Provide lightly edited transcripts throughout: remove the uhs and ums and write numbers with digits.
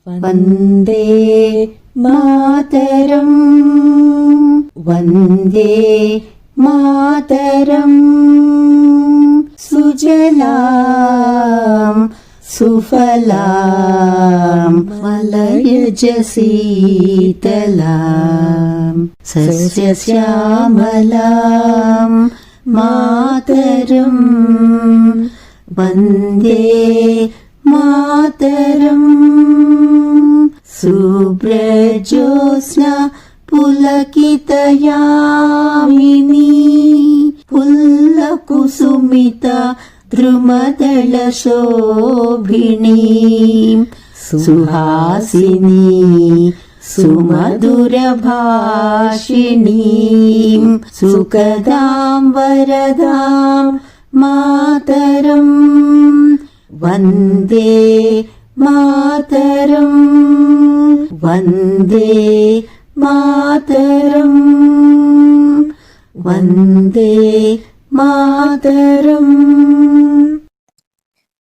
वन्दे मातरम् वन्दे मातरम् सुजलां सुफलां मलयज शीतलां सस्यश्यामलां मातरम् वन्दे मातरम् शुभ्रज्योत्स्ना पुलकितयामिनी पुल्लकुसुमिता द्रुमदलशोभिनीं सुहासिनी सुमधुरभाषिणीं सुखदां वरदां मातरम् Vande Mataram Vande Mataram Vande Mataram.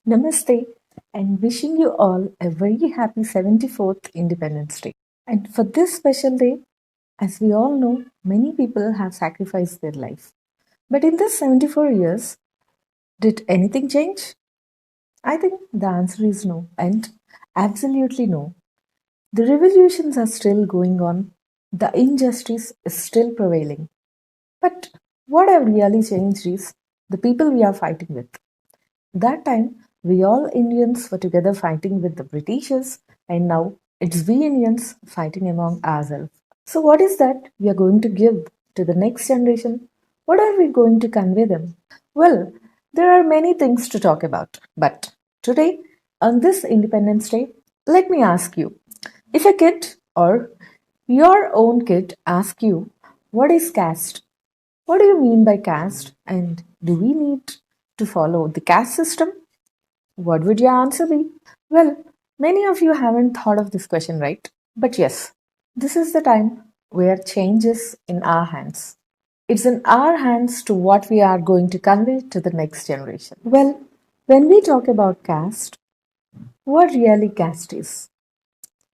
Namaste and wishing you all a very happy 74th Independence Day. And for this special day, as we all know, many people have sacrificed their life. But in this 74 years, did anything change? I think the answer is no, and absolutely no. The revolutions are still going on, the injustice is still prevailing. But what have really changed is the people we are fighting with. That time, we all Indians were together fighting with the Britishers, and now it's we Indians fighting among ourselves. So, what is that we are going to give to the next generation? What are we going to convey them? Well, there are many things to talk about, but today, on this Independence Day, let me ask you, if a kid or your own kid asks you, what is caste? What do you mean by caste, and do we need to follow the caste system? What would your answer be? Well, many of you haven't thought of this question, right? But yes, this is the time where change is in our hands. It's in our hands to what we are going to convey to the next generation. Well, when we talk about caste, what really caste is?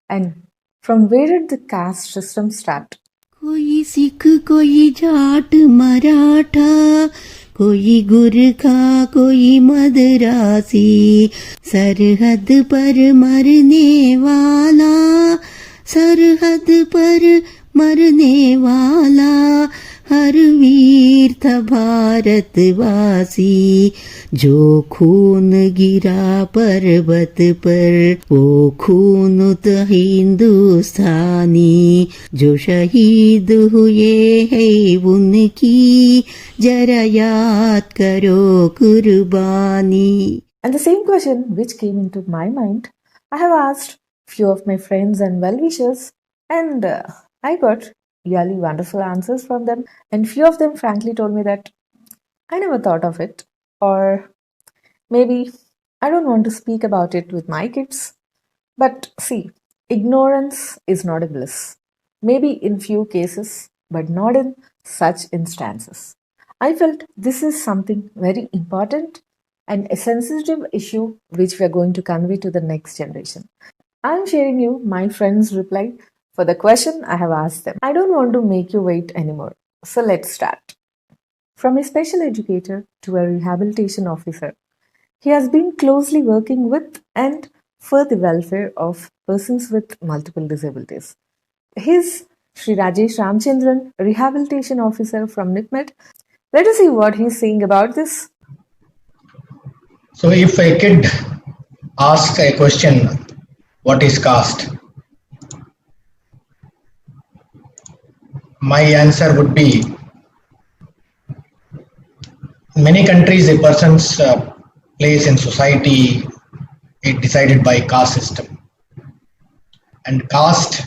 And from where did the caste system start? कोई सिख कोई जाट मराठा कोई गुरखा कोई मदरासी सरहद पर मरने वाला सरहद पर मरने वाला हर वीर था भारतवासी जो खून गिरा पर्वत पर वो खून तो हिंदुस्तानी जो शहीद हुए हैं उनकी जरा याद करो कुर्बानी. And the same question which came into my mind, I have asked few of my friends and well-wishers, and I got really wonderful answers from them. And few of them frankly told me that I never thought of it, or maybe I don't want to speak about it with my kids. But see, ignorance is not a bliss. Maybe in few cases, but not in such instances. I felt this is something very important and a sensitive issue which we are going to convey to the next generation. I am sharing you my friend's reply for the question I have asked them. I don't want to make you wait anymore. So let's start. From a special educator to a rehabilitation officer, he has been closely working with and for the welfare of persons with multiple disabilities. He's Sri Rajesh Ramchandran, rehabilitation officer from NIPMET. Let us see what he's saying about this. So if a kid asks a question, what is caste? My answer would be, in many countries a person's place in society is decided by caste system, and caste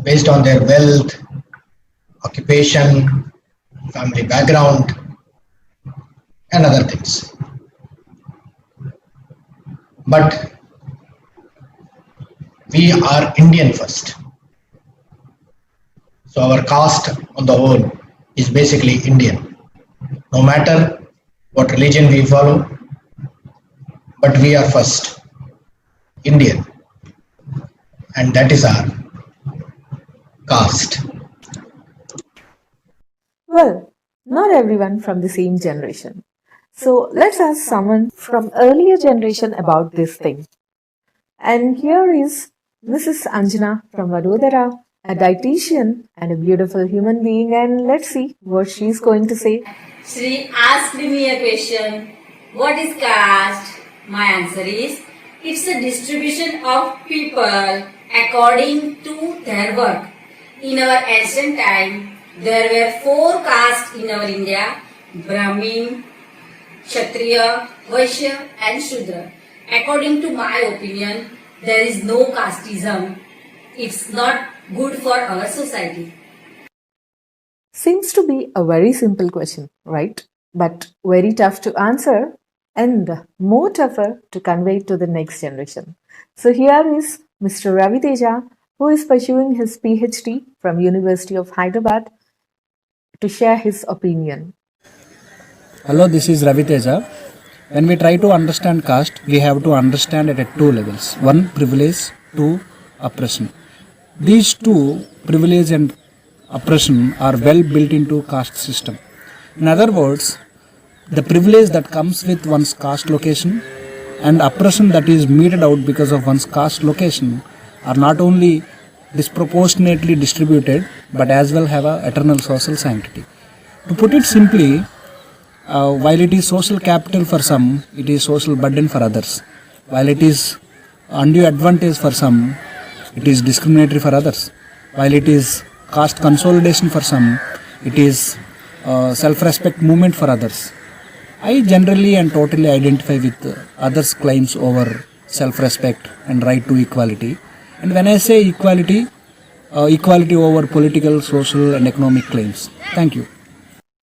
based on their wealth, occupation, family background and other things. But we are Indian first. So our caste on the whole is basically Indian. No matter what religion we follow, but we are first Indian. and that is our caste. Well, not everyone from the same generation. So let's ask someone from earlier generation about this thing. And here is Mrs. Anjana from Vadodara, a dietitian and a beautiful human being, and let's see what she's going to say. Shri asked me a question. What is caste? My answer is, it's a distribution of people according to their work. In our ancient time, there were 4 castes in our India: Brahmin, Kshatriya, Vaishya and Shudra. According to my opinion, there is no casteism. It's not good for our society. Seems to be a very simple question, right? But very tough to answer and more tougher to convey to the next generation. So here is Mr. Ravi Teja, who is pursuing his PhD from University of Hyderabad to share his opinion. Hello, this is Ravi Teja. When we try to understand caste, we have to understand it at 2 levels. 1, privilege, 2, oppression. These 2, privilege and oppression, are well built into caste system. In other words, the privilege that comes with one's caste location and oppression that is meted out because of one's caste location are not only disproportionately distributed but as well have a eternal social sanctity. To put it simply, while it is social capital for some, it is social burden for others. While it is undue advantage for some, it is discriminatory for others. While it is caste consolidation for some, it is self-respect movement for others. I generally and totally identify with others' claims over self-respect and right to equality. And when I say equality, equality over political, social and economic claims. Thank you.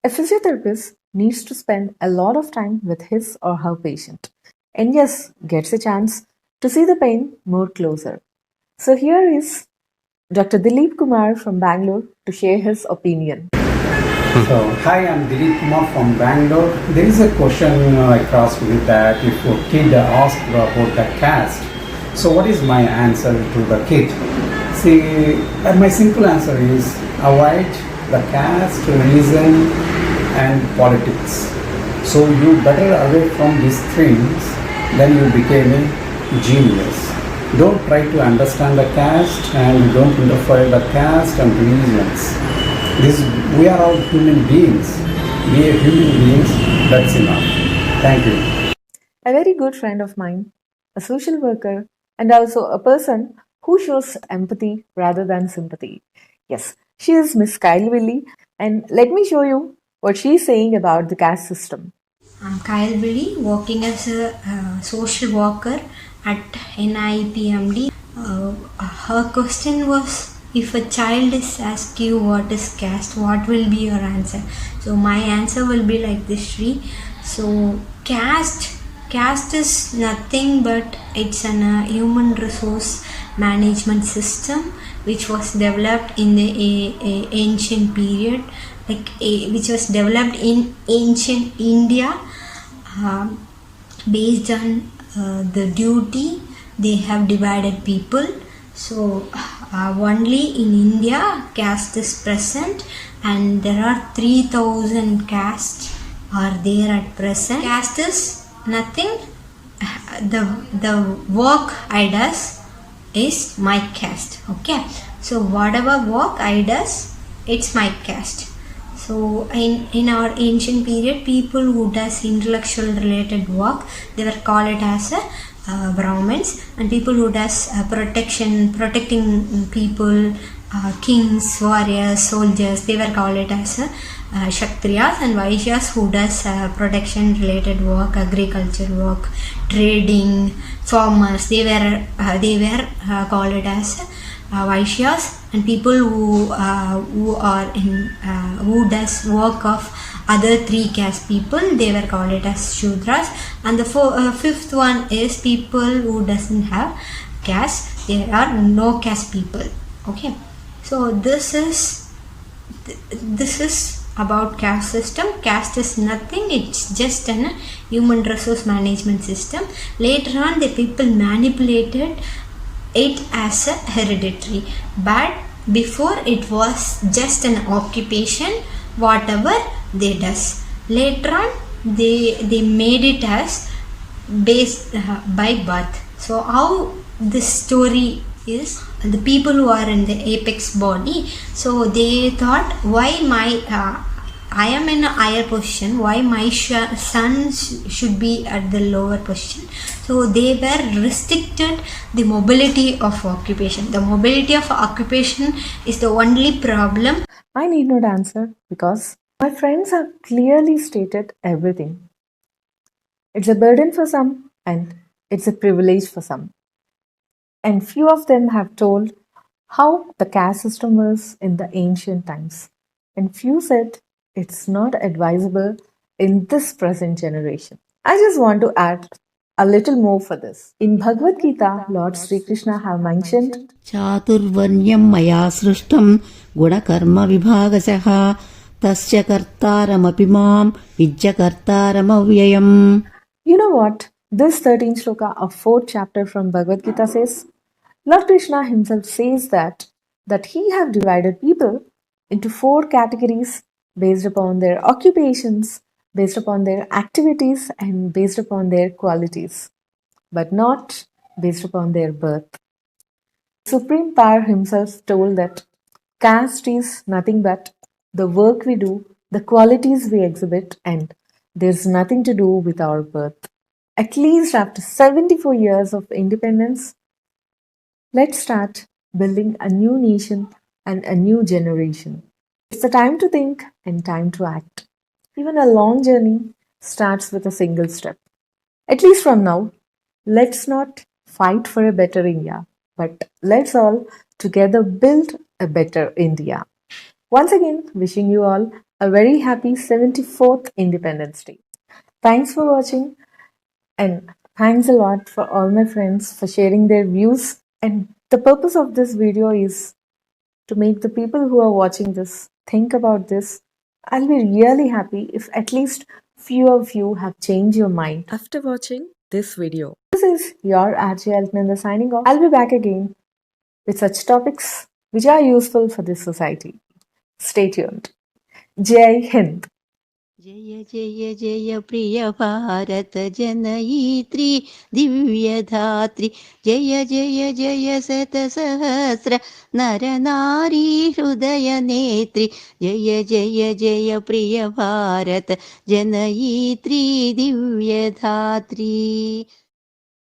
A physiotherapist needs to spend a lot of time with his or her patient and yes, gets a chance to see the pain more closer. So here is Dr. Dilip Kumar from Bangalore to share his opinion. So, hi, I'm Dilip Kumar from Bangalore. There is a question I crossed with that if a kid asks about the caste, so what is my answer to the kid? See, my simple answer is avoid the caste, religion and politics. So you better away from these things, then you became a genius. Don't try to understand the caste and don't interfere the caste and religions. We are all human beings. We are human beings, that's enough. Thank you. A very good friend of mine, a social worker, and also a person who shows empathy rather than sympathy. Yes, she is Miss Kyle Willy, and let me show you what she is saying about the caste system. I'm Kyle Willy, working as a social worker at NIPMD. Her question was, if a child is asked you what is caste, what will be your answer? So my answer will be like this, Shri. So caste is nothing but it's an human resource management system which was developed in the ancient period, which was developed in ancient India based on the duty they have divided people. So only in India caste is present, and there are 3000 castes are there at present. Caste is nothing. The work I does is my caste. Okay, so whatever work I does, it's my caste. So in our ancient period, people who does intellectual related work, they were called as Brahmins, and people who does protecting people, kings, warriors, soldiers, they were called as Kshatriyas, and Vaishyas who does protection related work, agriculture work, trading, farmers, they were called as Vaishyas, and people who does work of other 3 caste people, they were called as Shudras, and the 5th one is people who doesn't have caste, they are no caste people. Okay, so this is about caste system. Caste is nothing, it's just an human resource management system. Later on the people manipulated it as a hereditary, but before it was just an occupation, whatever they does. Later on, they made it as based by birth. So how this story is, the people who are in the apex body, so they thought, why my I am in a higher position, why my son should be at the lower position. So they were restricted the mobility of occupation. The mobility of occupation is the only problem. I need not answer because my friends have clearly stated everything. It's a burden for some and it's a privilege for some. And few of them have told how the caste system was in the ancient times. And few said it's not advisable in this present generation. I just want to add a little more for this. In Bhagavad Gita, Lord Sri Krishna have mentioned चातुर्वर्ण्यं मया सृष्टं गुणकर्मविभागशः तस्य कर्तारमपि मां विद्य कर्तारमव्ययम्. You know what? This 13th shloka of 4th chapter from Bhagavad Gita says, Lord Krishna himself says that he have divided people into 4 categories based upon their occupations, based upon their activities, and based upon their qualities, but not based upon their birth. Supreme Power himself told that caste is nothing but the work we do, the qualities we exhibit, and there's nothing to do with our birth. At least after 74 years of independence, let's start building a new nation and a new generation. It's the time to think and time to act. Even a long journey starts with a single step. At least from now, let's not fight for a better India, but let's all together build a better India. Once again, wishing you all a very happy 74th Independence Day. Thanks for watching, and thanks a lot for all my friends for sharing their views. And the purpose of this video is to make the people who are watching this think about this. I'll be really happy if at least few of you have changed your mind after watching this video. This is your RJ Alknanda signing off. I'll be back again with such topics which are useful for this society. Stay tuned. Jai Hind. जय जय जय प्रिय भारत जनयित्री दिव्यधात्री जय जय जय शतसहस्र नर नारी हृदय नेत्री जय जय जय प्रिय भारत जनयित्री दिव्यधात्री.